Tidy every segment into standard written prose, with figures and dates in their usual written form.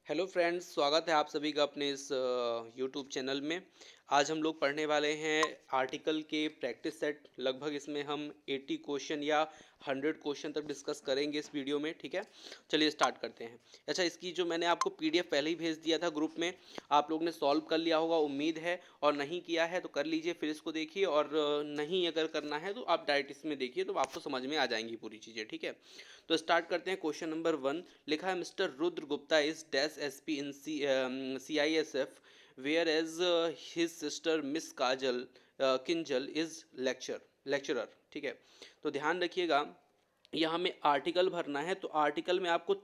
Hello friends, स्वागत है आप सभी का अपने इस यूट्यूब चैनल में। आज हम लोग पढ़ने वाले हैं आर्टिकल के प्रैक्टिस सेट। लगभग इसमें हम 80 क्वेश्चन या 100 क्वेश्चन तक डिस्कस करेंगे इस वीडियो में। ठीक है, चलिए स्टार्ट करते हैं। अच्छा, इसकी जो मैंने आपको पीडीएफ पहले ही भेज दिया था ग्रुप में, आप लोग ने सॉल्व कर लिया होगा उम्मीद है, और नहीं किया है तो कर लीजिए, फिर इसको देखिए। और नहीं अगर करना है तो आप डायरेक्ट इसमें देखिए, तो आपको समझ में आ जाएंगी पूरी चीज़ें। ठीक है, तो स्टार्ट करते हैं। क्वेश्चन नंबर 1 लिखा है, mister Rudra Gupta is dash SP in CISF, whereas his sister miss Kajal Kinjal is lecturer. ठीक है, तो ध्यान रखिएगा, यहाँ में आर्टिकल भरना है। तो आर्टिकल में आपको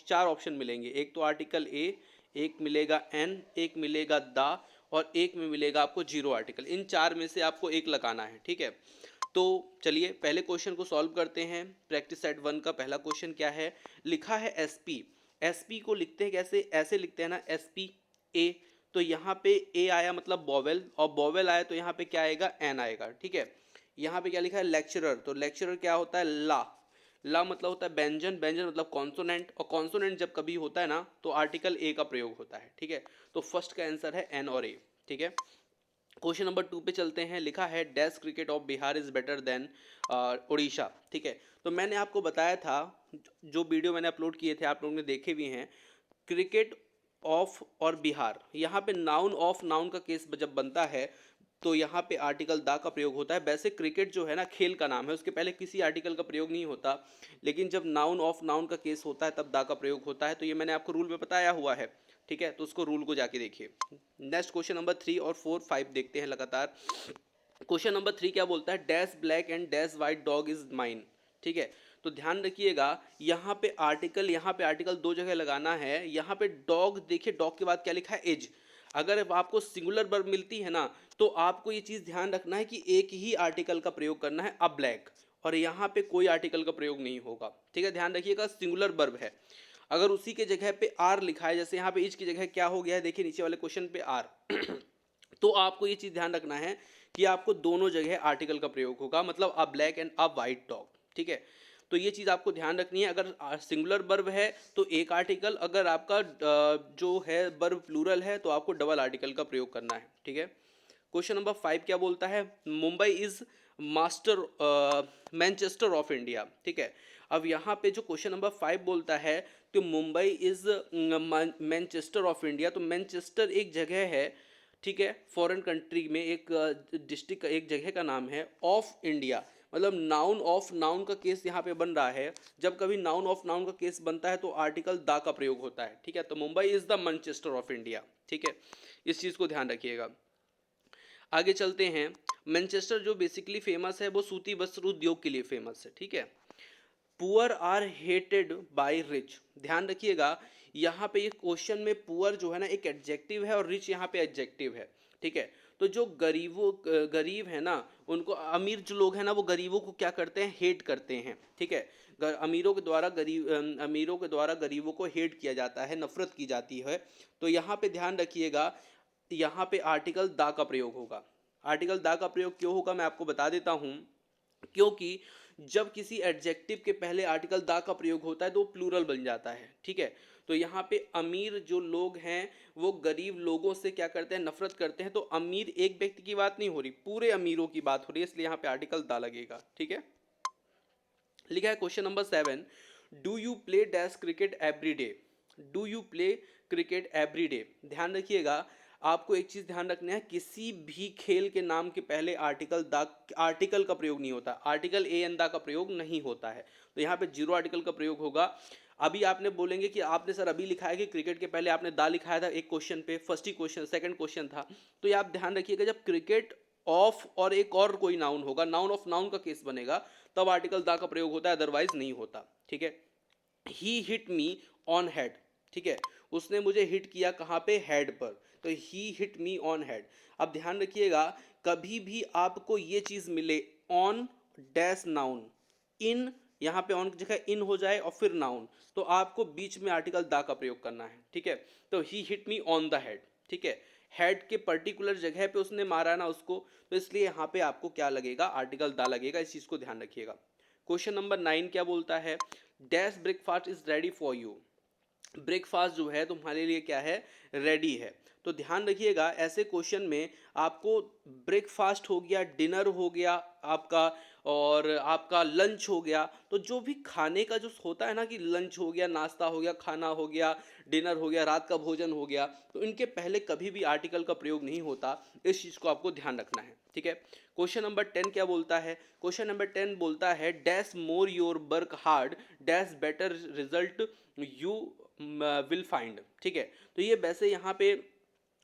चार ऑप्शन मिलेंगे। एक तो आर्टिकल ए, एक मिलेगा एन, एक मिलेगा दा, और एक में मिलेगा आपको जीरो आर्टिकल। इन चार में से आपको एक लगाना है। ठीक है, तो चलिए पहले क्वेश्चन को सॉल्व करते हैं। प्रैक्टिस सेट 1 का पहला क्वेश्चन क्या है, लिखा है एसपी। एसपी को लिखते हैं कैसे, ऐसे लिखते हैं ना, एसपी ए। तो यहाँ पे ए आया मतलब बॉवेल, और बॉवेल आया तो यहाँ पे क्या आएगा, एन आएगा। ठीक है, यहाँ पे क्या लिखा है, लेक्चरर। तो लेक्चरर क्या होता है, ला। ला मतलब होता है व्यंजन, व्यंजन मतलब कॉन्सोनेंट, और कॉन्सोनेंट जब कभी होता है ना तो आर्टिकल ए का प्रयोग होता है। ठीक है, तो फर्स्ट का आंसर है एन और ए। ठीक है, क्वेश्चन नंबर 2 पे चलते हैं। लिखा है dash cricket of Bihar is better than Orissa. ठीक है, तो मैंने आपको बताया था, जो वीडियो मैंने अपलोड किए थे आप लोगों ने देखे भी हैं, क्रिकेट ऑफ और बिहार, यहाँ पे नाउन ऑफ नाउन का केस जब बनता है तो यहाँ पे आर्टिकल दा का प्रयोग होता है। वैसे क्रिकेट जो है ना खेल का नाम है, उसके पहले किसी आर्टिकल का प्रयोग नहीं होता, लेकिन जब नाउन ऑफ नाउन का केस होता है तब दा का प्रयोग होता है। तो ये मैंने आपको रूल में बताया हुआ है। ठीक है, तो उसको रूल को जाके देखिए। नेक्स्ट क्वेश्चन नंबर 3 और 4 5 देखते हैं लगातार। क्वेश्चन नंबर 3 क्या बोलता है, dash black and dash white dog is mine. ठीक है, तो ध्यान रखिएगा, यहाँ पे आर्टिकल दो जगह लगाना है। यहाँ पे डॉग, देखिए डॉग के बाद क्या लिखा है, एज। अगर आपको सिंगुलर वर्ब मिलती है ना, तो आपको ये चीज़ ध्यान रखना है कि एक ही आर्टिकल का प्रयोग करना है, अ ब्लैक, और यहाँ पे कोई आर्टिकल का प्रयोग नहीं होगा। ठीक है, ध्यान रखिएगा, सिंगुलर वर्ब है। अगर उसी के जगह पे आर लिखा है, जैसे यहाँ पे इज की जगह क्या हो गया है, देखिए नीचे वाले क्वेश्चन पे आर तो आपको ये चीज़ ध्यान रखना है कि आपको दोनों जगह आर्टिकल का प्रयोग होगा, मतलब अ black and a white dog. ठीक है, तो ये चीज़ आपको ध्यान रखनी है। अगर सिंगुलर वर्ब है तो एक आर्टिकल, अगर आपका जो है वर्ब प्लूरल है तो आपको डबल आर्टिकल का प्रयोग करना है। ठीक है, क्वेश्चन नंबर 5 क्या बोलता है, Mumbai is master Manchester of India. ठीक है, अब यहाँ पे जो क्वेश्चन नंबर 5 बोलता है कि Mumbai is Manchester of India, तो मैनचेस्टर एक जगह है। ठीक है, फॉरेन कंट्री में एक डिस्ट्रिक्ट, एक जगह का नाम है। ऑफ इंडिया मतलब नाउन ऑफ नाउन का केस यहाँ पे बन रहा है। जब कभी नाउन ऑफ नाउन का केस बनता है तो आर्टिकल दा का प्रयोग होता है। ठीक है, तो Mumbai is the Manchester of India. ठीक है, इस चीज़ को ध्यान रखिएगा। आगे चलते हैं। मैनचेस्टर जो बेसिकली फेमस है वो सूती वस्त्र उद्योग के लिए फेमस है। ठीक है, poor are hated by rich. ध्यान रखिएगा, यहाँ पे ये क्वेश्चन में पुअर जो है ना एक एडजेक्टिव है, और रिच यहाँ पे एडजेक्टिव है। ठीक है, तो जो गरीब है ना, उनको, अमीर जो लोग हैं ना वो गरीबों को क्या करते हैं, हेट करते हैं। ठीक है, अमीरों के द्वारा गरीबों को हेट किया जाता है, नफरत की जाती है। तो यहाँ पे ध्यान रखिएगा, यहाँ पे आर्टिकल दा का प्रयोग होगा। आर्टिकल दा का प्रयोग क्यों होगा मैं आपको बता देता हूँ। क्योंकि जब किसी एडजेक्टिव के पहले आर्टिकल दा का प्रयोग होता है तो वो प्लूरल बन जाता है। ठीक है, तो यहाँ पे अमीर जो लोग हैं वो गरीब लोगों से क्या करते हैं, नफरत करते हैं। तो अमीर एक व्यक्ति की बात नहीं हो रही, पूरे अमीरों की बात हो रही है, इसलिए यहाँ पे आर्टिकल दा लगेगा। ठीक है, लिखा है question number 7, do you play dash cricket every day. Do you play cricket every day, ध्यान रखिएगा, आपको एक चीज ध्यान रखना है, किसी भी खेल के नाम के पहले आर्टिकल का प्रयोग नहीं होता, आर्टिकल ए एन दा का प्रयोग नहीं होता है। तो यहाँ पे जीरो आर्टिकल का प्रयोग होगा। अभी आपने बोलेंगे कि आपने सर अभी लिखा है कि क्रिकेट के पहले आपने दा लिखाया था एक क्वेश्चन पे, फर्स्ट ही क्वेश्चन, सेकंड क्वेश्चन था। तो ये आप ध्यान रखिएगा, जब क्रिकेट ऑफ और एक और कोई नाउन होगा, नाउन ऑफ नाउन का केस बनेगा, तब आर्टिकल दा का प्रयोग होता है, अदरवाइज नहीं होता। ठीक है, ही हिट मी ऑन हेड। ठीक है, उसने मुझे हिट किया कहाँ पे, हेड पर, तो he hit me on head. अब ध्यान रखिएगा, कभी भी आपको ये चीज मिले, ऑन डैश नाउन, इन, यहाँ पे ऑन की जगह इन हो जाए और फिर नाउन, तो आपको बीच में आर्टिकल दा का प्रयोग करना है। ठीक है, तो he hit me on the head. ठीक है, हेड के पर्टिकुलर जगह पे उसने मारा ना उसको, तो इसलिए यहाँ पे आपको क्या लगेगा, आर्टिकल दा लगेगा। इस चीज को ध्यान रखिएगा। क्वेश्चन नंबर 9 क्या बोलता है, dash breakfast is ready for you. Breakfast जो है तुम्हारे लिए क्या है, रेडी है। तो ध्यान रखिएगा ऐसे क्वेश्चन में आपको ब्रेकफास्ट हो गया, डिनर हो गया आपका, और आपका लंच हो गया, तो जो भी खाने का जो होता है ना कि लंच हो गया, नाश्ता हो गया, खाना हो गया, डिनर हो गया, रात का भोजन हो गया, तो इनके पहले कभी भी आर्टिकल का प्रयोग नहीं होता। इस चीज़ को आपको ध्यान रखना है, ठीक है। क्वेश्चन नंबर 10 क्या बोलता है? क्वेश्चन नंबर 10 बोलता है dash more your work hard dash better result you will find, ठीक है। तो ये वैसे यहाँ पे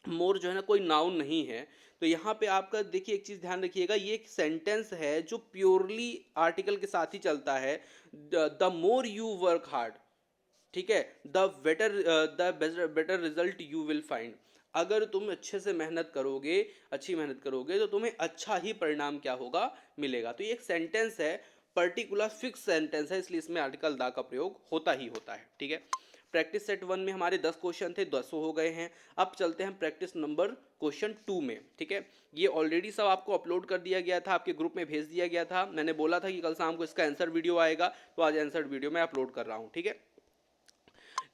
मोर जो है ना कोई नाउन नहीं है, तो यहाँ पे आपका देखिए एक चीज़ ध्यान रखिएगा, ये एक सेंटेंस है जो प्योरली आर्टिकल के साथ ही चलता है। The more you work hard, ठीक है, the better result you will find. अगर तुम अच्छे से मेहनत करोगे, अच्छी मेहनत करोगे, तो तुम्हें अच्छा ही परिणाम क्या होगा, मिलेगा। तो ये एक सेंटेंस है, पर्टिकुलर फिक्स सेंटेंस है, इसलिए इसमें आर्टिकल द का प्रयोग होता ही होता है, ठीक है। प्रैक्टिस सेट 1 में हमारे 10 क्वेश्चन थे, 10 हो गए हैं। अब चलते हैं प्रैक्टिस नंबर क्वेश्चन 2 में, ठीक है। ये ऑलरेडी सब आपको अपलोड कर दिया गया था, आपके ग्रुप में भेज दिया गया था। मैंने बोला था कि कल शाम को इसका आंसर वीडियो आएगा, तो आज आंसर वीडियो मैं अपलोड कर रहा हूँ, ठीक है।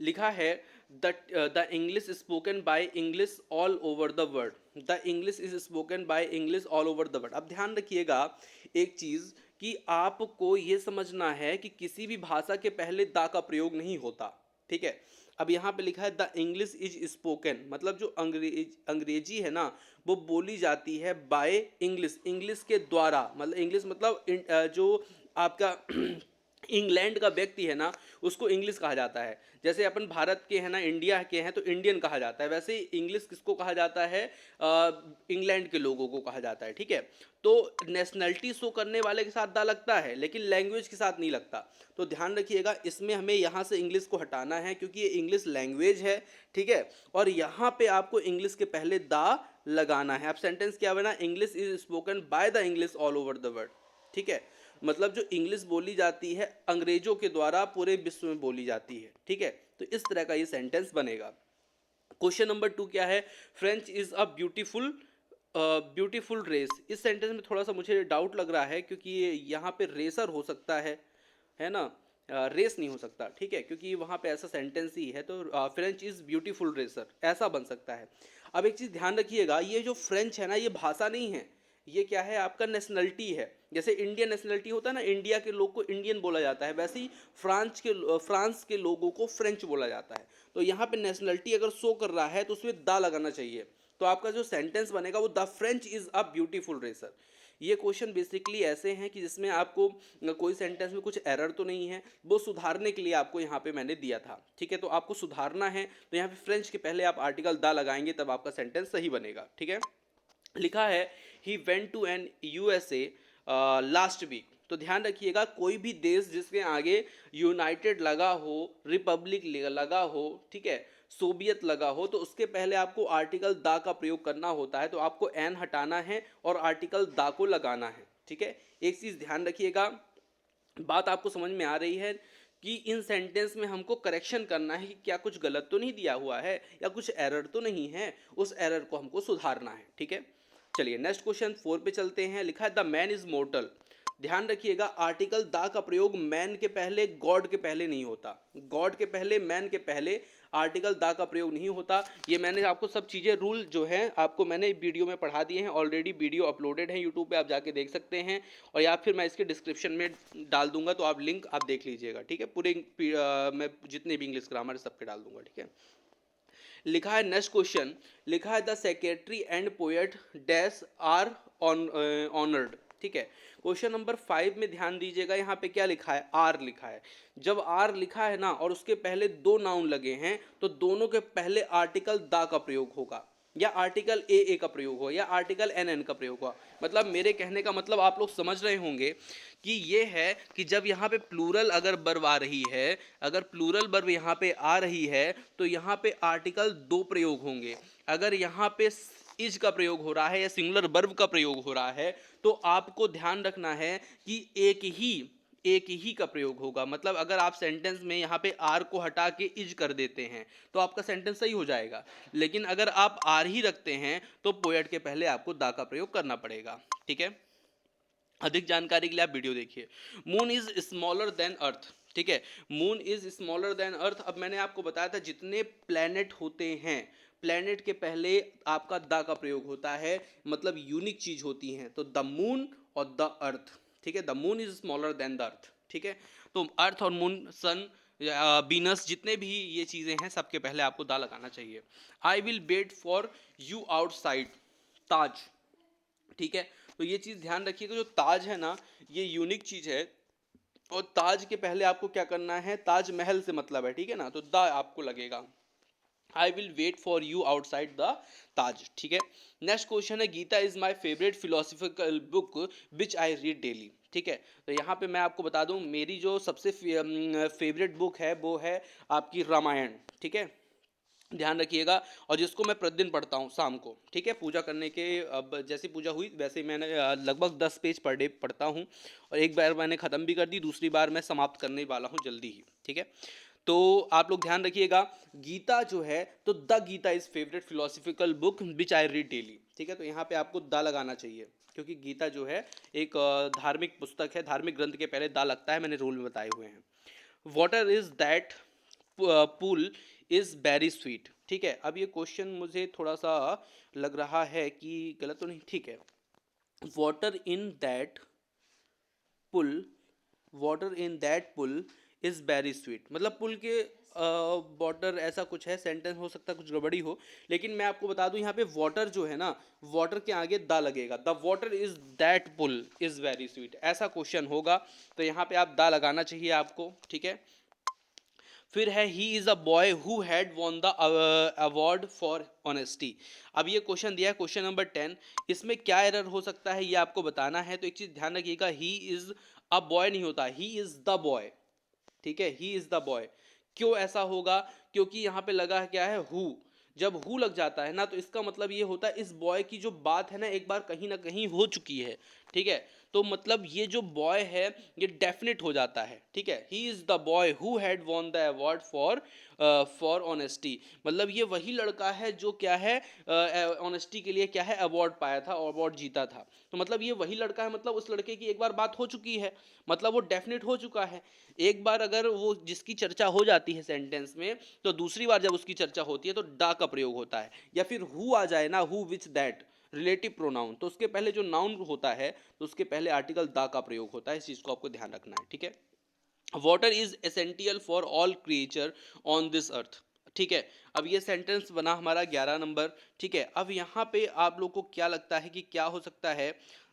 लिखा है the English spoken by English all over the world, the English is spoken by English all over the world. अब ध्यान रखिएगा एक चीज़ कि आपको ये समझना है कि किसी भी भाषा के पहले द का प्रयोग नहीं होता, ठीक है। अब यहाँ पे लिखा है द इंग्लिश इज स्पोकन, मतलब जो अंग्रेजी है ना वो बोली जाती है बाय इंग्लिश, इंग्लिश के द्वारा, मतलब इंग्लिश मतलब जो आपका इंग्लैंड का व्यक्ति है ना उसको इंग्लिश कहा जाता है। जैसे अपन भारत के हैं ना, इंडिया के हैं, तो इंडियन कहा जाता है, वैसे ही इंग्लिश किसको कहा जाता है, इंग्लैंड के लोगों को कहा जाता है, ठीक है। तो नेशनलिटी शो करने वाले के साथ दा लगता है, लेकिन लैंग्वेज के साथ नहीं लगता। तो ध्यान रखिएगा इसमें हमें यहाँ से इंग्लिश को हटाना है, क्योंकि ये इंग्लिश लैंग्वेज है, ठीक है। और यहाँ पे आपको इंग्लिश के पहले दा लगाना है। अब सेंटेंस क्या बना, English is spoken by the English all over the world, ठीक है। मतलब जो इंग्लिश बोली जाती है अंग्रेजों के द्वारा पूरे विश्व में बोली जाती है, ठीक है। तो इस तरह का ये सेंटेंस बनेगा। क्वेश्चन नंबर 2 क्या है, French is a beautiful race. इस सेंटेंस में थोड़ा सा मुझे डाउट लग रहा है, क्योंकि ये यहाँ पे रेसर हो सकता है ना, रेस नहीं हो सकता, ठीक है, क्योंकि वहाँ पे ऐसा सेंटेंस ही है। तो फ्रेंच इज ब्यूटीफुल रेसर ऐसा बन सकता है। अब एक चीज़ ध्यान रखिएगा, ये जो फ्रेंच है ना ये भाषा नहीं है, ये क्या है आपका नेशनलिटी है। जैसे इंडियन नेशनलिटी होता है ना, इंडिया के लोग को इंडियन बोला जाता है, वैसे ही फ्रांस के लोगों को फ्रेंच बोला जाता है। तो यहाँ पे नेशनलिटी अगर शो कर रहा है तो उसमें दा लगाना चाहिए। तो आपका जो सेंटेंस बनेगा वो the French is a beautiful racer. ये क्वेश्चन बेसिकली ऐसे हैं कि जिसमें आपको कोई सेंटेंस में कुछ एरर तो नहीं है, वो सुधारने के लिए आपको यहाँ पे मैंने दिया था, ठीक है। तो आपको सुधारना है, तो यहाँ पे फ्रेंच के पहले आप आर्टिकल द लगाएंगे, तब आपका सेंटेंस सही बनेगा, ठीक है। लिखा है he went to an USA last week. तो ध्यान रखिएगा कोई भी देश जिसके आगे यूनाइटेड लगा हो, रिपब्लिक लगा हो, ठीक है, सोवियत लगा हो, तो उसके पहले आपको आर्टिकल दा का प्रयोग करना होता है। तो आपको एन हटाना है और आर्टिकल दा को लगाना है, ठीक है। एक चीज़ ध्यान रखिएगा, बात आपको समझ में आ रही है कि इन सेंटेंस में हमको करेक्शन करना है कि क्या कुछ गलत तो नहीं दिया हुआ है या कुछ एरर तो नहीं है, उस एरर को हमको सुधारना है, ठीक है। चलिए नेक्स्ट क्वेश्चन 4 पे चलते हैं। लिखा है द मैन इज मोर्टल। ध्यान रखिएगा आर्टिकल दा का प्रयोग मैन के पहले, गॉड के पहले नहीं होता। गॉड के पहले, मैन के पहले आर्टिकल दा का प्रयोग नहीं होता। ये मैंने आपको सब चीज़ें रूल जो हैं आपको मैंने वीडियो में पढ़ा दिए हैं, ऑलरेडी वीडियो अपलोडेड है यूट्यूब पे, आप जाके देख सकते हैं, और या फिर मैं इसके डिस्क्रिप्शन में डाल दूंगा, तो आप लिंक आप देख लीजिएगा, ठीक है। पूरे मैं जितने भी इंग्लिश ग्रामर सबके डाल दूंगा, ठीक है। लिखा है नेक्स्ट क्वेश्चन, लिखा है the secretary and poet dash are honoured, ठीक है। क्वेश्चन नंबर 5 में ध्यान दीजिएगा, यहाँ पे क्या लिखा है, आर लिखा है। जब आर लिखा है ना और उसके पहले दो नाउन लगे हैं, तो दोनों के पहले आर्टिकल दा का प्रयोग होगा, या आर्टिकल ए का प्रयोग हो, या आर्टिकल एन का प्रयोग हो। मतलब मेरे कहने का मतलब आप लोग समझ रहे होंगे कि ये है कि जब यहाँ पे प्लूरल अगर वर्ब आ रही है, अगर प्लूरल वर्ब यहाँ पे आ रही है, तो यहाँ पे आर्टिकल दो प्रयोग होंगे। अगर यहाँ पे इज का प्रयोग हो रहा है या सिंगुलर वर्ब का प्रयोग हो रहा है, तो आपको ध्यान रखना है कि एक ही का प्रयोग होगा। मतलब अगर आप सेंटेंस में यहाँ पे आर को हटा के इज कर देते हैं तो आपका सेंटेंस सही हो जाएगा, लेकिन अगर आप आर ही रखते हैं तो पोएट के पहले आपको दा का प्रयोग करना पड़ेगा, ठीक है। अधिक जानकारी के लिए आप वीडियो देखिए। मून इज स्मॉलर देन अर्थ, ठीक है। मून इज स्मॉलर देन अर्थ। अब मैंने आपको बताया था जितने प्लैनेट होते हैं, प्लैनेट के पहले आपका द का प्रयोग होता है, मतलब यूनिक चीज होती हैं, तो द मून और द अर्थ। ठीक है, the moon is smaller than the earth. ठीक है, तो अर्थ और मून, सन, बीनस, जितने भी ये चीजें हैं, सबके पहले आपको द लगाना चाहिए। I will wait for you outside, Taj. ठीक है, तो ये चीज ध्यान रखिएगा, जो ताज है ना, ये यूनिक चीज है, और ताज के पहले आपको क्या करना है, ताजमहल से मतलब है, ठीक है ना, तो द आपको लगेगा। I will wait for you outside the Taj. ठीक है, नेक्स्ट क्वेश्चन है, Gita is my favourite philosophical book which I read daily. ठीक है, तो यहाँ पे मैं आपको बता दूं, मेरी जो सबसे फेवरेट बुक है वो है आपकी रामायण। ठीक है, ध्यान रखिएगा, और जिसको मैं प्रतिदिन पढ़ता हूँ शाम को। ठीक है, पूजा करने के, अब जैसी पूजा हुई वैसे ही मैंने लगभग 10 पेज पर डे पढ़ता हूँ, और एक बार मैंने ख़त्म भी कर दी, दूसरी बार मैं समाप्त करने वाला हूँ जल्दी ही। ठीक है, तो आप लोग ध्यान रखिएगा, गीता जो है, तो the Gita is favourite philosophical book which I read daily. ठीक है, तो यहाँ पे आपको द लगाना चाहिए, क्योंकि गीता जो है एक धार्मिक पुस्तक है, धार्मिक ग्रंथ के पहले द लगता है, मैंने रूल में बताए हुए हैं। Water is that pool is very sweet. ठीक है, अब ये क्वेश्चन मुझे थोड़ा सा लग रहा है कि गलत तो नहीं, ठीक है। Water in that pool, water in that pool is very sweet, मतलब पुल के वाटर, ऐसा कुछ है, सेंटेंस हो सकता है कुछ गड़बड़ी हो, लेकिन मैं आपको बता दूं यहाँ पे वाटर जो है ना, वाटर के आगे द लगेगा, the water is that pool is very sweet, ऐसा क्वेश्चन होगा, तो यहाँ पे आप द लगाना चाहिए आपको। ठीक है, फिर है he is a boy who had won the award for honesty. अब ये क्वेश्चन दिया है, क्वेश्चन नंबर 10, इसमें क्या एरर हो सकता है ये आपको बताना है, तो एक चीज ध्यान रखिएगा, ही इज अ बॉय नहीं होता, ही इज द बॉय। ठीक है, ही इज द बॉय। क्यों ऐसा होगा, क्योंकि यहाँ पे लगा क्या है, हु। जब हु लग जाता है ना, तो इसका मतलब ये होता है इस बॉय की जो बात है ना, एक बार कहीं ना कहीं हो चुकी है। ठीक है, तो मतलब ये जो बॉय है ये डेफिनेट हो जाता है। ठीक है, he is the boy who had won the award for honesty, मतलब ये वही लड़का है जो क्या है, ऑनेस्टी के लिए क्या है, अवार्ड पाया था, अवार्ड जीता था, तो मतलब ये वही लड़का है, मतलब उस लड़के की एक बार बात हो चुकी है, मतलब वो डेफिनेट हो चुका है। एक बार अगर वो जिसकी चर्चा हो जाती है सेंटेंस में, तो दूसरी बार जब उसकी चर्चा होती है तो डा का प्रयोग होता है, या फिर हु आ जाए ना, who which that, relative pronoun, तो उसके पहले जो नाउन होता है तो उसके पहले आर्टिकल दा का प्रयोग होता है, इस चीज को आपको ध्यान रखना है। ठीक है, water is essential for all creature on this earth. ठीक है, अब ये सेंटेंस बना हमारा 11 नंबर। ठीक है, अब यहाँ पे आप लोग को क्या लगता है कि क्या हो सकता है,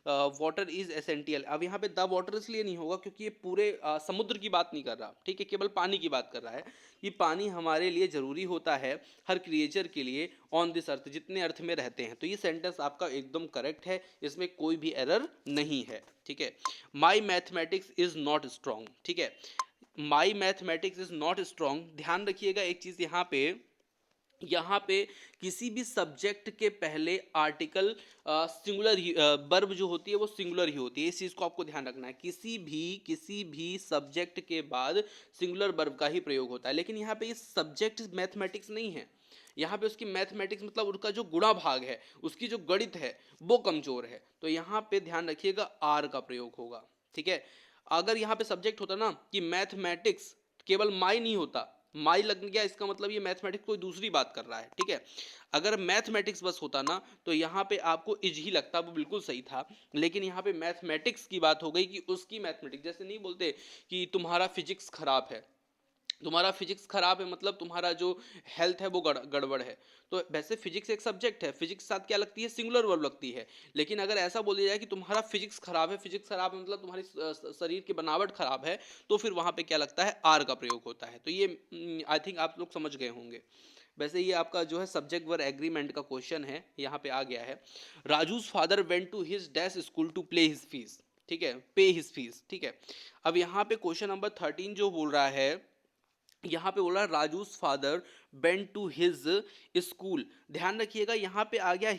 वाटर इज एसेंटियल। अब यहाँ पे द वाटर इसलिए नहीं होगा क्योंकि ये पूरे समुद्र की बात नहीं कर रहा, ठीक है, केवल पानी की बात कर रहा है, कि पानी हमारे लिए जरूरी होता है, हर क्रिएचर के लिए, ऑन दिस अर्थ, जितने अर्थ में रहते हैं, तो ये सेंटेंस आपका एकदम करेक्ट है, इसमें कोई भी एरर नहीं है। ठीक है, माई मैथमेटिक्स इज नॉट स्ट्रॉन्ग। ठीक है, माई मैथमेटिक्स इज नॉट स्ट्रॉन्ग, ध्यान रखिएगा एक चीज यहाँ पे किसी भी सब्जेक्ट के पहले आर्टिकल सिंगुलर ही, वर्ब जो होती है वो सिंगुलर ही होती है, इस चीज़ को आपको ध्यान रखना है, किसी भी सब्जेक्ट के बाद सिंगुलर वर्ब का ही प्रयोग होता है, लेकिन यहाँ पे ये सब्जेक्ट मैथमेटिक्स नहीं है, यहाँ पे उसकी मैथमेटिक्स मतलब उसका जो गुणा भाग है, उसकी जो गणित है वो कमजोर है, तो यहाँ पे ध्यान रखिएगा आर का प्रयोग होगा। ठीक है, अगर यहाँ पे सब्जेक्ट होता ना कि मैथमेटिक्स, केवल माई नहीं होता, माई लग गया, इसका मतलब ये मैथमेटिक्स कोई दूसरी बात कर रहा है। ठीक है, अगर मैथमेटिक्स बस होता ना तो यहाँ पे आपको इज ही लगता, वो बिल्कुल सही था, लेकिन यहाँ पे मैथमेटिक्स की बात हो गई कि उसकी मैथमेटिक्स, जैसे नहीं बोलते कि तुम्हारा फिजिक्स खराब है, तुम्हारा फिजिक्स खराब है मतलब तुम्हारा जो हेल्थ है वो गड़बड़ है, तो वैसे फिजिक्स एक सब्जेक्ट है, फिजिक्स के साथ क्या लगती है, सिंगुलर वर्ब लगती है, लेकिन अगर ऐसा बोल दिया जाए कि तुम्हारा फिजिक्स खराब है, फिजिक्स खराब है मतलब तुम्हारी शरीर की बनावट खराब है, तो फिर वहां पे क्या लगता है, आर का प्रयोग होता है, तो ये आई थिंक आप लोग समझ गए होंगे। वैसे ये आपका जो है सब्जेक्ट वर्ब एग्रीमेंट का क्वेश्चन है, यहाँ पे आ गया है, Raju's father went to his dash school to play his fees. ठीक है, पे हिज फीस। ठीक है, अब यहाँ पे क्वेश्चन नंबर 13 जो बोल रहा है, यहाँ पे बोला Raju's father went to his school, ध्यान रखिएगा यहाँ पे आ गया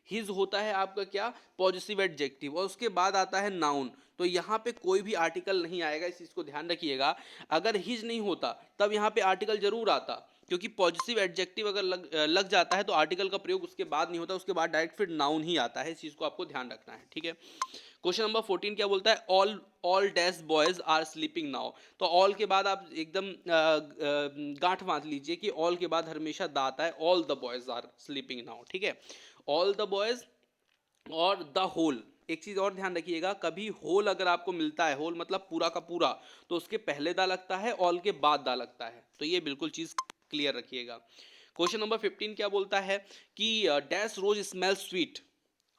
हिज होता है आपका क्या, पॉजिटिव एडजेक्टिव, और उसके बाद आता है नाउन, तो यहाँ पे कोई भी आर्टिकल नहीं आएगा, इस चीज को ध्यान रखिएगा। अगर हिज नहीं होता तब यहाँ पे आर्टिकल जरूर आता, क्योंकि पॉजिटिव एडजेक्टिव अगर लग जाता है तो आर्टिकल का प्रयोग उसके बाद नहीं होता, उसके बाद डायरेक्ट फिर नाउन ही आता है, इस चीज को आपको ध्यान रखना है। ठीक है, क्वेश्चन नंबर 14 क्या बोलता है, all all dash boys are sleeping now. तो ऑल के बाद आप एकदम गांठ बांध लीजिए कि ऑल के बाद हमेशा द आता है, all the boys are sleeping now, ठीक है। ऑल द बॉयज और द होल। एक चीज और ध्यान रखिएगा, कभी होल अगर आपको मिलता है, होल मतलब पूरा का पूरा, तो उसके पहले दा लगता है, ऑल के बाद दा लगता है। तो ये बिल्कुल चीज क्लियर रखिएगा। क्वेश्चन नंबर 15 क्या बोलता है कि डैश रोज स्मेल स्वीट।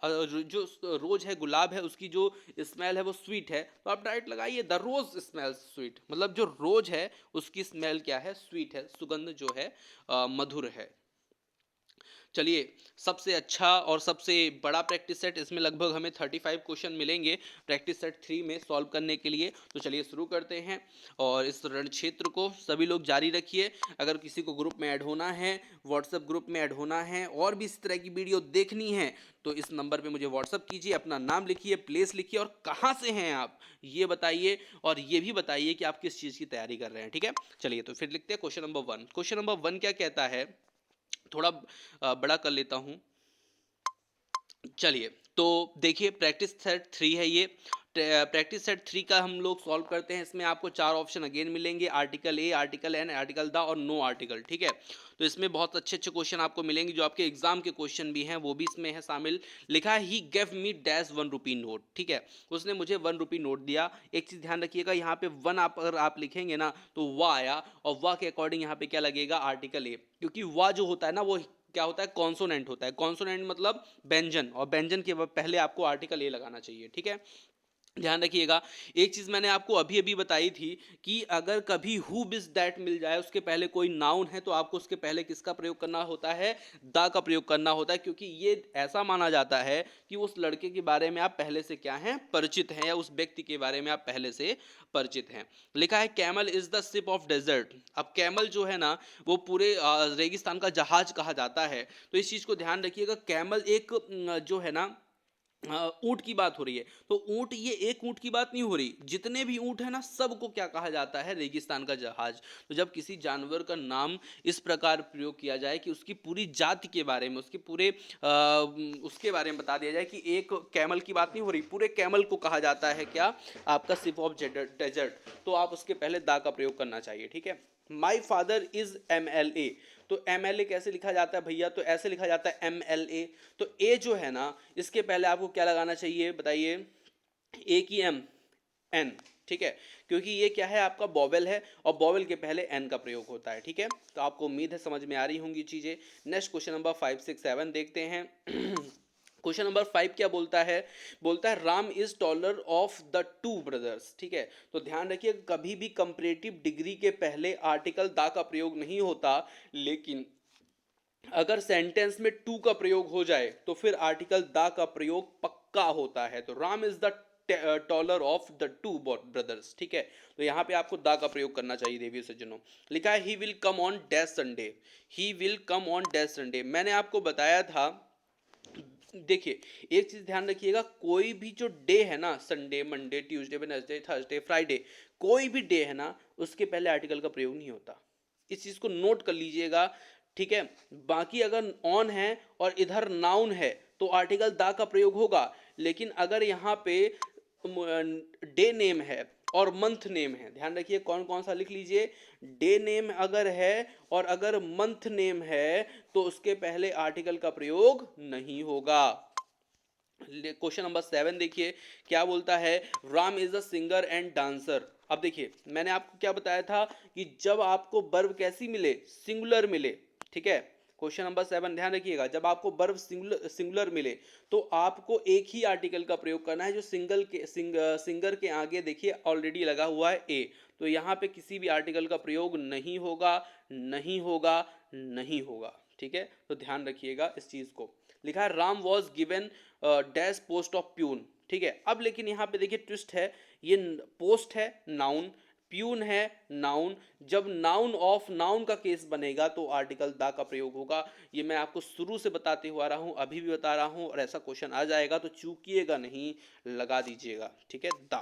जो रोज है, गुलाब है, उसकी जो स्मेल है वो स्वीट है, तो आप डायरेक्ट लगाइए द रोज स्मेल स्वीट, मतलब जो रोज है उसकी स्मेल क्या है, स्वीट है, सुगंध जो है मधुर है। चलिए, सबसे अच्छा और सबसे बड़ा प्रैक्टिस सेट, इसमें लगभग हमें 35 क्वेश्चन मिलेंगे प्रैक्टिस सेट 3 में सॉल्व करने के लिए। तो चलिए शुरू करते हैं, और इस रण क्षेत्र को सभी लोग जारी रखिए। अगर किसी को ग्रुप में ऐड होना है, व्हाट्सएप ग्रुप में ऐड होना है, और भी इस तरह की वीडियो देखनी है, तो इस नंबर पे मुझे व्हाट्सएप कीजिए, अपना नाम लिखिए, प्लेस लिखिए, और कहाँ से हैं आप ये बताइए, और ये भी बताइए कि आप किस चीज़ की तैयारी कर रहे हैं, ठीक है। चलिए तो फिर लिखते हैं क्वेश्चन नंबर 1। क्वेश्चन नंबर 1 क्या कहता है, थोड़ा बड़ा कर लेता हूं। चलिए तो देखिए, प्रैक्टिस सेट 3 है ये। प्रैक्टिस सेट 3 का हम लोग सॉल्व करते हैं। इसमें आपको 4 ऑप्शन अगेन मिलेंगे, article a, article an, article the और नो आर्टिकल, ठीक है। तो इसमें बहुत अच्छे अच्छे क्वेश्चन आपको मिलेंगे, जो आपके एग्जाम के क्वेश्चन भी हैं वो भी इसमें है शामिल। लिखा है he gave me dash 1 rupee note, ठीक है, उसने मुझे 1 रुपी नोट दिया। एक चीज ध्यान रखिएगा, यहाँ पे 1 आप अगर आप लिखेंगे ना, तो वाह आया, और वाह के अकॉर्डिंग यहाँ पे क्या लगेगा, आर्टिकल ए, क्योंकि वाह जो होता है ना, वो क्या होता है, कॉन्सोनेंट होता है। कॉन्सोनेंट मतलब व्यंजन, और व्यंजन के पहले आपको आर्टिकल ए लगाना चाहिए, ठीक है। ध्यान रखिएगा। एक चीज मैंने आपको अभी अभी बताई थी कि अगर कभी हु बिस दैट मिल जाए, उसके पहले कोई नाउन है, तो आपको उसके पहले किसका प्रयोग करना होता है, द का प्रयोग करना होता है, क्योंकि ये ऐसा माना जाता है कि उस लड़के के बारे में आप पहले से क्या हैं, परिचित हैं, या उस व्यक्ति के बारे में आप पहले से परिचित हैं। लिखा है camel is the ship of desert. अब कैमल जो है ना, वो पूरे रेगिस्तान का जहाज कहा जाता है। तो इस चीज को ध्यान रखिएगा, कैमल एक जो है ना, ऊंट की बात हो रही है। तो ऊंट, ये एक ऊंट की बात नहीं हो रही, जितने भी ऊंट है ना, सबको क्या कहा जाता है, रेगिस्तान का जहाज। तो जब किसी जानवर का नाम इस प्रकार प्रयोग किया जाए कि उसकी पूरी जाति के बारे में, उसके पूरे उसके बारे में बता दिया जाए कि एक कैमल की बात नहीं हो रही, पूरे कैमल को कहा जाता है क्या, आपका शिप ऑफ डेजर्ट, तो आप उसके पहले दा का प्रयोग करना चाहिए, ठीक है। My father is MLA। तो MLA कैसे लिखा जाता है भैया, तो ऐसे लिखा जाता है MLA। तो ए जो है ना, इसके पहले आपको क्या लगाना चाहिए बताइए, ए की एम, एन, ठीक है, क्योंकि ये क्या है, आपका बॉवेल है, और बॉवेल के पहले एन का प्रयोग होता है, ठीक है। तो आपको उम्मीद है समझ में आ रही होंगी चीजें। नेक्स्ट क्वेश्चन नंबर 5, 6, 7 देखते हैं। क्वेश्चन नंबर 5 क्या बोलता है, बोलता है Ram is taller of the two brothers, ठीक है। तो ध्यान रखिए, कभी भी कंपैरेटिव डिग्री के पहले आर्टिकल दा का प्रयोग नहीं होता, लेकिन अगर सेंटेंस में टू का प्रयोग हो जाए तो फिर आर्टिकल द का प्रयोग पक्का होता है। तो Ram is the taller of the two brothers, ठीक है। तो यहां पे आपको द का प्रयोग करना चाहिए देवी सज्जनों। लिखा है he will come on dash Sunday, he will come on dash Sunday. मैंने आपको बताया था, देखिए एक चीज ध्यान रखिएगा, कोई भी जो डे है ना, Sunday, Monday, Tuesday, Wednesday, Thursday, Friday, कोई भी डे है ना, उसके पहले आर्टिकल का प्रयोग नहीं होता। इस चीज को नोट कर लीजिएगा, ठीक है। बाकी अगर ऑन है और इधर नाउन है, तो आर्टिकल दा का प्रयोग होगा। लेकिन अगर यहाँ पे डे नेम है और मंथ नेम है, ध्यान रखिए कौन कौन सा लिख लीजिए, डे नेम अगर है और अगर मंथ नेम है, तो उसके पहले आर्टिकल का प्रयोग नहीं होगा। क्वेश्चन नंबर 7 देखिए क्या बोलता है, Ram is a singer and dancer. अब देखिए मैंने आपको क्या बताया था कि जब आपको वर्ब कैसी मिले, सिंगुलर मिले, ठीक है। क्वेश्चन नंबर 7 ध्यान रखिएगा, जब आपको वर्ब सिंगुलर मिले, तो आपको एक ही आर्टिकल का प्रयोग करना है, जो सिंगर के आगे देखिए ऑलरेडी लगा हुआ है ए। तो यहाँ पे किसी भी आर्टिकल का प्रयोग नहीं होगा, नहीं होगा, नहीं होगा, ठीक है। तो ध्यान रखिएगा इस चीज को। लिखा है Ram was given dash post of peon, ठीक है। अब लेकिन यहाँ पे देखिए ट्विस्ट है, ये पोस्ट है नाउन, प्यून है नाउन। जब नाउन ऑफ नाउन का केस बनेगा तो आर्टिकल दा का प्रयोग होगा। ये मैं आपको शुरू से बताते हुआ रहा हूँ, अभी भी बता रहा हूँ, और ऐसा क्वेश्चन आ जाएगा तो चूकिएगा नहीं, लगा दीजिएगा, ठीक है। दा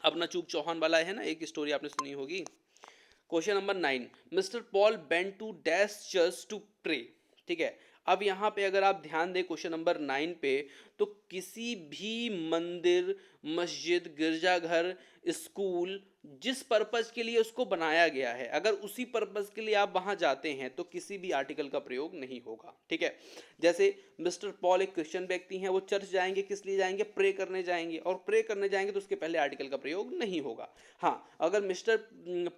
अपना चूक चौहान वाला है ना, एक स्टोरी आपने सुनी होगी। Question number 9, mister Paul went to dash church to pray, ठीक है। अब यहाँ पे अगर आप ध्यान दें क्वेश्चन नंबर 9 पे, तो किसी भी मंदिर, मस्जिद, गिरजाघर, स्कूल, जिस पर्पस के लिए उसको बनाया गया है, अगर उसी पर्पस के लिए आप वहां जाते हैं तो किसी भी आर्टिकल का प्रयोग नहीं होगा। ठीक है, जैसे मिस्टर पॉल एक क्रिश्चियन व्यक्ति हैं, वो चर्च जाएंगे, किस लिए जाएंगे? प्रे करने जाएंगे, और प्रे करने जाएंगे तो उसके पहले आर्टिकल का प्रयोग नहीं होगा। हाँ, अगर मिस्टर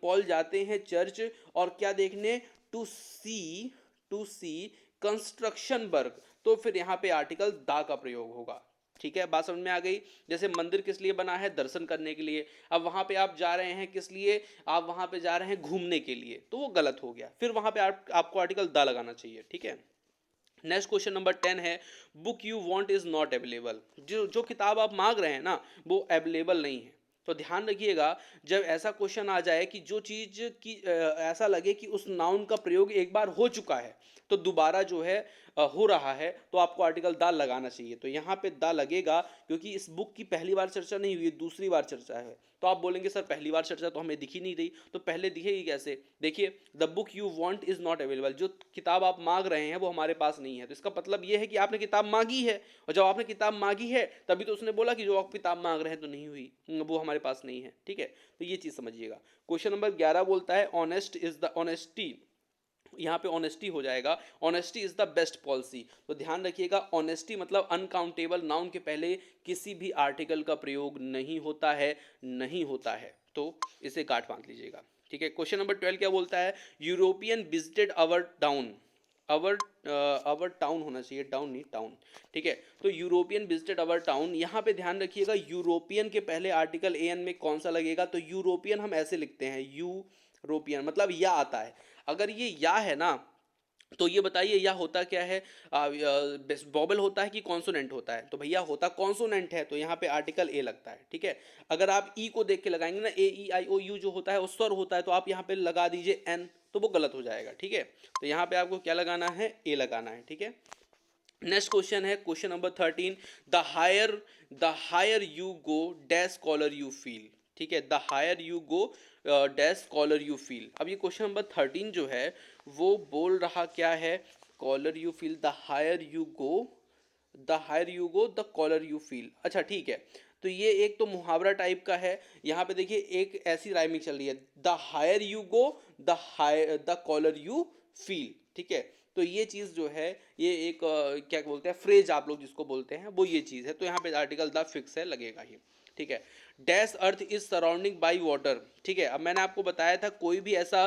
पॉल जाते हैं चर्च और क्या देखने? टू सी कंस्ट्रक्शन वर्क, तो फिर यहाँ पे आर्टिकल दा का प्रयोग होगा। ठीक है, बात समझ में आ गई? जैसे मंदिर किस लिए बना है? दर्शन करने के लिए। अब वहां पे आप जा रहे हैं किस लिए? आप वहां पे जा रहे हैं घूमने के लिए, तो वो गलत हो गया, फिर वहां पे आपको आर्टिकल दा लगाना चाहिए। ठीक है, नेक्स्ट क्वेश्चन नंबर 10 है, book you want is not available. जो जो किताब आप मांग रहे हैं ना, वो अवेलेबल नहीं है। तो ध्यान रखिएगा, जब ऐसा क्वेश्चन आ जाए कि जो चीज की ऐसा लगे कि उस नाउन का प्रयोग एक बार हो चुका है, तो दोबारा जो है हो रहा है, तो आपको आर्टिकल दा लगाना चाहिए। तो यहाँ पे दा लगेगा, क्योंकि इस बुक की पहली बार चर्चा नहीं हुई, दूसरी बार चर्चा है। तो आप बोलेंगे सर पहली बार चर्चा तो हमें दिखी नहीं रही, तो पहले दिखेगी कैसे? देखिए, the book you want is not available, जो किताब आप मांग रहे हैं वो हमारे पास नहीं है। तो इसका मतलब ये है कि आपने किताब मांगी है, और जब आपने किताब मांगी है तभी तो उसने बोला कि जो आप किताब मांग रहे हैं तो नहीं हुई, वो हमारे पास नहीं है। ठीक है, तो ये चीज समझिएगा। क्वेश्चन नंबर 11 बोलता है, ऑनेस्ट इज द ऑनेस्टी, यहाँ पे ऑनेस्टी हो जाएगा, honesty is the best policy. तो ध्यान रखिएगा, ऑनेस्टी मतलब अनकाउंटेबल, नाउन के पहले किसी भी आर्टिकल का प्रयोग नहीं होता है, नहीं होता है, तो इसे गांठ बांध लीजिएगा। ठीक है, क्वेश्चन नंबर 12 क्या बोलता है? यूरोपियन विजिटेड अवर टाउन, अवर टाउन होना चाहिए, डाउन नहीं, टाउन। ठीक है, तो यूरोपियन विजिटेड अवर टाउन, यहाँ पे ध्यान रखिएगा, यूरोपियन के पहले आर्टिकल एन में कौन सा लगेगा? तो यूरोपियन हम ऐसे लिखते हैं, यूरोपियन मतलब या आता है। अगर ये या है ना, तो ये बताइए या होता क्या है? वॉबल होता है कि कॉन्सोनेंट होता है? तो भैया होता कॉन्सोनेंट है, तो यहाँ पे आर्टिकल ए लगता है। ठीक है, अगर आप ई को देख के लगाएंगे ना, ए ई आई ओ यू जो होता है वो स्वर होता है, तो आप यहाँ पे लगा दीजिए एन, तो वो गलत हो जाएगा। ठीक है, तो यहाँ पे आपको क्या लगाना है? ए लगाना है। ठीक है, नेक्स्ट क्वेश्चन है question number 13, the higher you go dash cooler you feel. ठीक है, the higher you go dash cooler you feel. अब ये क्वेश्चन नंबर 13 जो है वो बोल रहा क्या है? Cooler you feel, the higher you go the cooler you feel. अच्छा ठीक है, तो ये एक तो मुहावरा टाइप का है। यहाँ पे देखिए एक ऐसी राइमिंग चल रही है, the higher you go the cooler you feel. ठीक है, तो ये चीज़ जो है, ये एक क्या बोलते हैं, फ्रेज आप लोग जिसको बोलते हैं, वो ये चीज़ है। तो यहाँ पे आर्टिकल द फिक्स है, लगेगा ही। ठीक है, dash earth is surrounding by water. ठीक है, अब मैंने आपको बताया था कोई भी ऐसा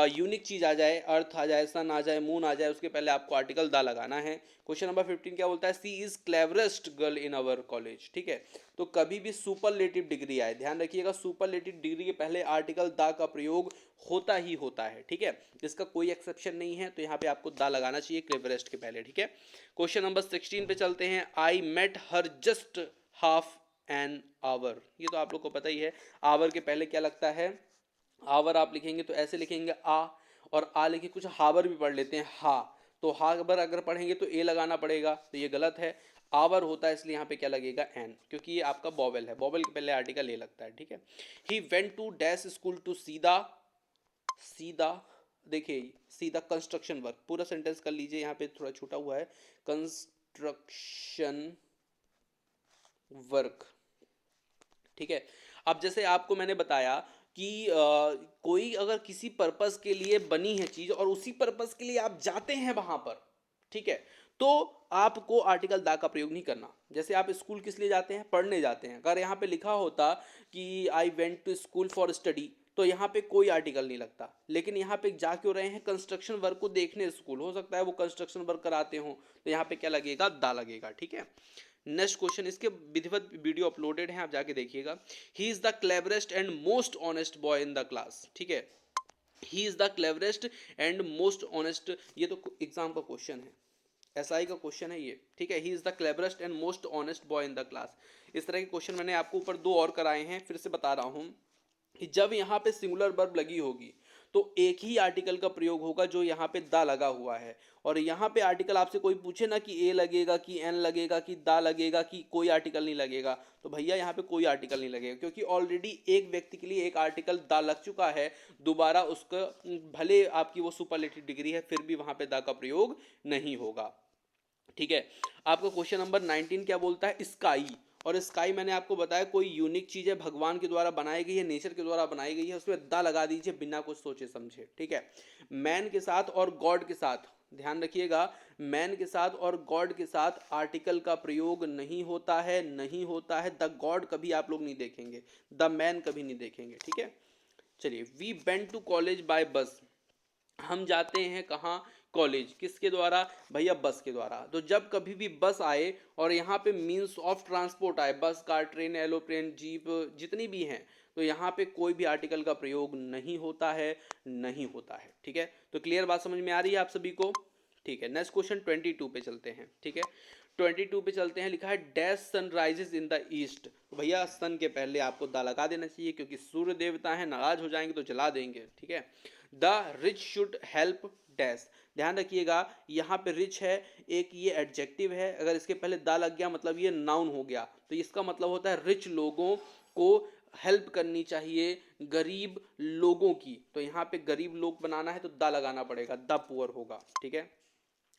यूनिक चीज आ जाए, अर्थ आ जाए, सन आ जाए, मून आ जाए, उसके पहले आपको आर्टिकल द लगाना है। क्वेश्चन नंबर 15 क्या बोलता है? She is cleverest girl in our college. ठीक है, तो कभी भी सुपरलेटिव डिग्री आए, ध्यान रखिएगा, सुपरलेटिव डिग्री के पहले आर्टिकल द का प्रयोग होता ही होता है। ठीक है, इसका कोई एक्सेप्शन नहीं है, तो यहाँ पे आपको द लगाना चाहिए क्लेवरेस्ट के पहले। ठीक है, क्वेश्चन नंबर 16 पे चलते हैं, I met her just half an hour. ये तो आप लोग को पता ही है, आवर के पहले क्या लगता है? आवर आप लिखेंगे तो ऐसे लिखेंगे आ, और आ लिखे कुछ हावर भी पढ़ लेते हैं, हा, तो हावर अगर पढ़ेंगे तो ए लगाना पड़ेगा, तो ये गलत है। आवर होता है, इसलिए यहाँ पे क्या लगेगा? एन, क्योंकि ये आपका बॉवेल है, बॉवेल के पहले आर्टिकल ए लगता है। ठीक है, he went to dash school to सीधा, सीधा, देखिए सीधा कंस्ट्रक्शन वर्क, पूरा सेंटेंस कर लीजिए, यहाँ पे थोड़ा छूटा हुआ है, कंस्ट्रक्शन वर्क। ठीक है, अब जैसे आपको मैंने बताया कि कोई अगर किसी पर्पस के लिए बनी है चीज और उसी पर्पस के लिए आप जाते हैं वहां पर, ठीक है, तो आपको आर्टिकल दा का प्रयोग नहीं करना। जैसे आप स्कूल किस लिए जाते हैं? पढ़ने जाते हैं। अगर यहाँ पे लिखा होता कि I went to school for study, तो यहाँ पे कोई आर्टिकल नहीं लगता, लेकिन यहाँ पे जा क्यों रहे हैं? कंस्ट्रक्शन वर्क को देखने स्कूल, हो सकता है वो कंस्ट्रक्शन वर्क कराते हो, तो यहाँ पे क्या लगेगा? दा लगेगा। ठीक है, नेक्स्ट क्वेश्चन, इसके विधिवत वीडियो अपलोडेड है, आप जाके देखिएगा। He is the cleverest and most honest boy in the class. ठीक है, he is the cleverest and most honest, ये तो एग्जाम का क्वेश्चन है, एसआई का क्वेश्चन है ये। ठीक है, he is the cleverest and most honest boy in the class. इस तरह के क्वेश्चन मैंने आपको ऊपर 2 और कराए हैं, फिर से बता रहा हूं कि जब यहाँ पे सिंगुलर वर्ब लगी होगी तो एक ही आर्टिकल का प्रयोग होगा जो यहाँ पे दा लगा हुआ है। और यहाँ पे आर्टिकल आपसे कोई पूछे ना कि ए लगेगा कि एन लगेगा कि दा लगेगा कि कोई आर्टिकल नहीं लगेगा, तो भैया यहाँ पे कोई आर्टिकल नहीं लगेगा, क्योंकि ऑलरेडी एक व्यक्ति के लिए एक आर्टिकल दा लग चुका है। दोबारा उसका, भले आपकी वो सुपरलेटिव डिग्री है, फिर भी वहाँ पे दा का प्रयोग नहीं होगा। ठीक है। आपका क्वेश्चन नंबर 19 क्या बोलता है, स्काई। और स्काई मैंने आपको बताया कोई यूनिक चीज है, भगवान के द्वारा बनाई गई है, नेचर के द्वारा बनाई गई है, उसमें दा लगा दीजिए बिना कुछ सोचे समझे। ठीक है। मैन के साथ और गॉड के साथ ध्यान रखिएगा, मैन के साथ और गॉड के साथ आर्टिकल का प्रयोग नहीं होता है, नहीं होता है। द गॉड कभी आप लोग नहीं देखेंगे, द मैन कभी नहीं देखेंगे। ठीक है। चलिए, we went to college by bus. हम जाते हैं कहाँ, कॉलेज, किसके द्वारा, भैया बस के द्वारा। तो जब कभी भी बस आए और यहाँ पे मीन्स ऑफ ट्रांसपोर्ट आए, बस, कार, ट्रेन, एरोप्लेन, जीप, जितनी भी हैं, तो यहाँ पे कोई भी आर्टिकल का प्रयोग नहीं होता है, नहीं होता है। ठीक है। तो क्लियर बात समझ में आ रही है आप सभी को। ठीक है। नेक्स्ट क्वेश्चन 22 पे चलते हैं। ठीक है। 22 पे चलते हैं। लिखा है dash sun rises in the east. तो भैया सन के पहले आपको दा लगा देना चाहिए, क्योंकि सूर्य देवता हैं, नाराज हो जाएंगे तो जला देंगे। ठीक है। The rich should help dash. ध्यान रखिएगा, यहाँ पे रिच है, एक ये एडजेक्टिव है, अगर इसके पहले दा लग गया मतलब ये नाउन हो गया, तो इसका मतलब होता है रिच लोगों को हेल्प करनी चाहिए, गरीब लोगों की। तो यहाँ पे गरीब लोग बनाना है तो दा लगाना पड़ेगा, द पुअर होगा। ठीक है।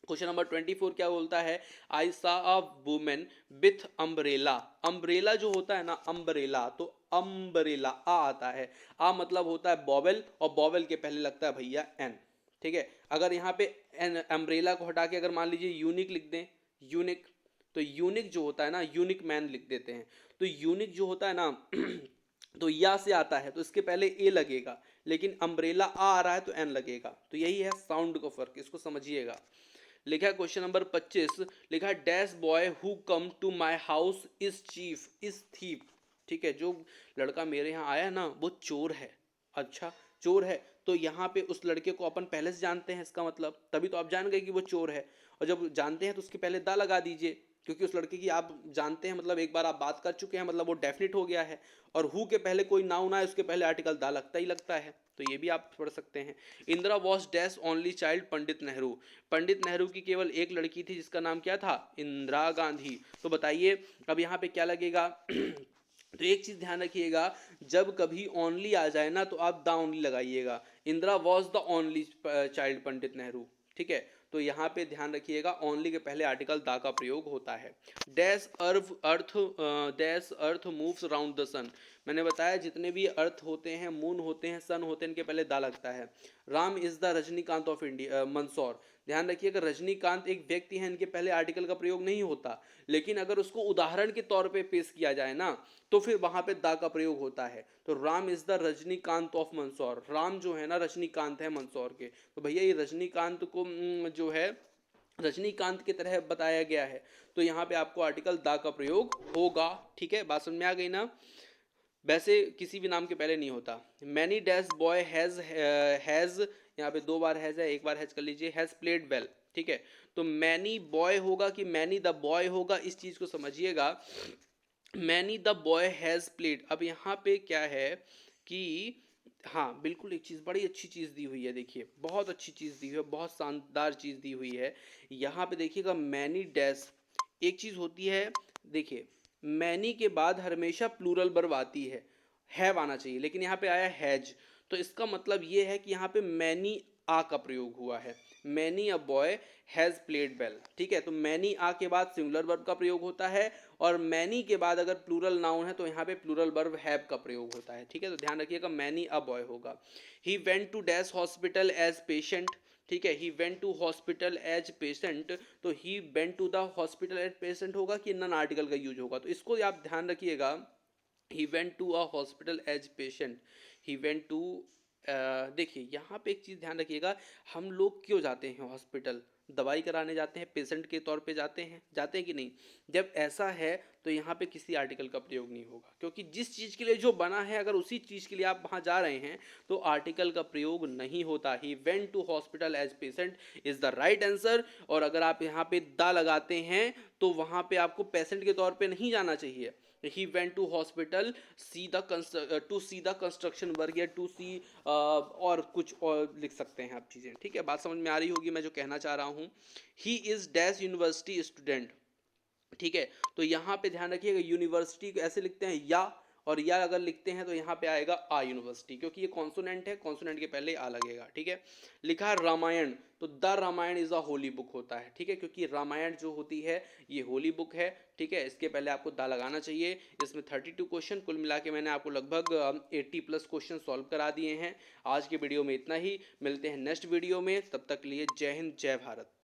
क्वेश्चन नंबर 24 क्या बोलता है, आई सा a women with umbrella. Umbrella जो होता है ना, अम्ब्रेला, तो अम्ब्रेला आ आता है, आ मतलब होता है बॉवेल, और बॉवेल के पहले लगता है भैया एन। ठीक है। अगर यहाँ पे एन अम्ब्रेला को हटा के अगर मान लीजिए यूनिक लिख दें, यूनिक, तो यूनिक जो होता है ना, यूनिक मैन लिख देते हैं। तो यूनिक जो होता है ना तो या से आता है तो इसके पहले ए लगेगा, लेकिन अम्ब्रेला आ रहा है तो एन लगेगा। तो यही है साउंड का फर्क, इसको समझिएगा। लिखा है क्वेश्चन नंबर 25, लिखा है dash boy who come to my house is chief is thief. ठीक है। जो लड़का मेरे यहाँ आया है ना वो चोर है। अच्छा, चोर है, तो यहाँ पे उस लड़के को अपन पहले से जानते हैं, इसका मतलब तभी तो आप जान गए कि वो चोर है। और जब जानते हैं तो उसके पहले दा लगा दीजिए, क्योंकि उस लड़के की आप जानते हैं, मतलब एक बार आप बात कर चुके हैं, मतलब वो डेफिनेट हो गया है। और हु के पहले कोई नाउन आए उसके पहले आर्टिकल दा लगता ही लगता है। तो ये भी आप पढ़ सकते हैं। Indira was dash only child Pandit Nehru. Pandit Nehru की केवल एक लड़की थी जिसका नाम क्या था, इंदिरा गांधी। तो बताइए अब यहाँ पे क्या लगेगा तो एक चीज ध्यान रखिएगा, जब कभी ओनली आ जाए ना तो आप द ओनली लगाइएगा। Indira was the only child Pandit Nehru. ठीक है। तो यहाँ पे ध्यान रखिएगा, ओनली के पहले आर्टिकल दा का प्रयोग होता है। Dash earth earth dash earth moves around the sun. मैंने बताया जितने भी अर्थ होते हैं, मून होते हैं, सन होते हैं, इनके पहले दा लगता है। Ram is the Rajinikanth of India, Mandsaur. ध्यान रखिएगा, रजनीकांत एक व्यक्ति है, इनके पहले आर्टिकल का प्रयोग नहीं होता, लेकिन अगर उसको उदाहरण के तौर पे पेश किया जाए ना तो फिर वहां पे दा का प्रयोग होता है। तो Ram is the Rajinikanth of Mandsaur, Ram जो है ना रजनीकांत है मंदसौर के। तो भैया ये रजनीकांत को जो है रजनीकांत की तरह बताया गया है, तो यहाँ पे आपको आर्टिकल दा का प्रयोग होगा। ठीक है। बात समझ में आ गई ना। वैसे किसी भी नाम के पहले नहीं होता। मैनी डैश बॉय हैज, यहाँ पे दो बार हैज है, एक बार हैज कर लीजिए, हैज प्लेड वेल। ठीक है। तो मैनी बॉय होगा कि मैनी द बॉय होगा, इस चीज को समझिएगा। Many the boy has played. अब यहाँ पे क्या है कि हाँ बिल्कुल, एक चीज़ बड़ी अच्छी चीज़ दी हुई है, देखिए बहुत अच्छी चीज़ दी हुई है, बहुत शानदार चीज़ दी हुई है। यहाँ पे देखिएगा मैनी डैश, एक चीज़ होती है, देखिए मैनी के बाद हमेशा प्लूरल वर्ब आती है, हैव आना चाहिए, लेकिन यहाँ पे आया हैज। तो इसका मतलब ये है कि यहाँ पे मैनी आ का प्रयोग हुआ है। Many a boy has played well. ठीक है। तो मैनी आ के बाद सिंगुलर वर्ब का प्रयोग होता है, और मैनी के बाद अगर प्लूरल नाउन है तो यहाँ पे प्लूरल वर्ब हैव का प्रयोग होता है। ठीक है। तो ध्यान रखिएगा, मैनी अ बॉय होगा। He went to dash hospital as patient. ठीक है। He went to hospital as patient, तो he went to the hospital as patient होगा कि नन आर्टिकल का यूज होगा, तो इसको आप ध्यान रखिएगा। He went to a hospital as patient, he went to देखिए यहाँ पे एक चीज़ ध्यान रखिएगा, हम लोग क्यों जाते हैं हॉस्पिटल, दवाई कराने जाते हैं, पेशेंट के तौर पे जाते हैं कि नहीं। जब ऐसा है तो यहाँ पे किसी आर्टिकल का प्रयोग नहीं होगा, क्योंकि जिस चीज़ के लिए जो बना है अगर उसी चीज़ के लिए आप वहाँ जा रहे हैं तो आर्टिकल का प्रयोग नहीं होता। He went to hospital as patient is the right answer. और अगर आप यहाँ पे दा लगाते हैं तो वहाँ पे आपको पेशेंट के तौर पे नहीं जाना चाहिए। He went to hospital to see the construction work, या टू सी और कुछ और लिख सकते हैं आप चीज़ें। ठीक है। बात समझ में आ रही होगी मैं जो कहना चाह रहा हूँ। He is dash university student. ठीक है। तो यहाँ पे ध्यान रखिएगा, यूनिवर्सिटी को ऐसे लिखते हैं या, और या अगर लिखते हैं तो यहाँ पे आएगा आ यूनिवर्सिटी, क्योंकि ये कॉन्सोनेंट है, कॉन्सोनेंट के पहले आ लगेगा, ठीक है। लिखा है रामायण, तो the Ramayana is a holy book होता है, ठीक है, क्योंकि रामायण जो होती है ये होली बुक है, ठीक है। इसके पहले आपको द लगाना चाहिए। इसमें 32 क्वेश्चन कुल मिला के मैंने आपको लगभग 80+ क्वेश्चन सॉल्व करा दिए हैं। आज के वीडियो में इतना ही, मिलते हैं नेक्स्ट वीडियो में, तब तक के लिए जय हिंद जय भारत।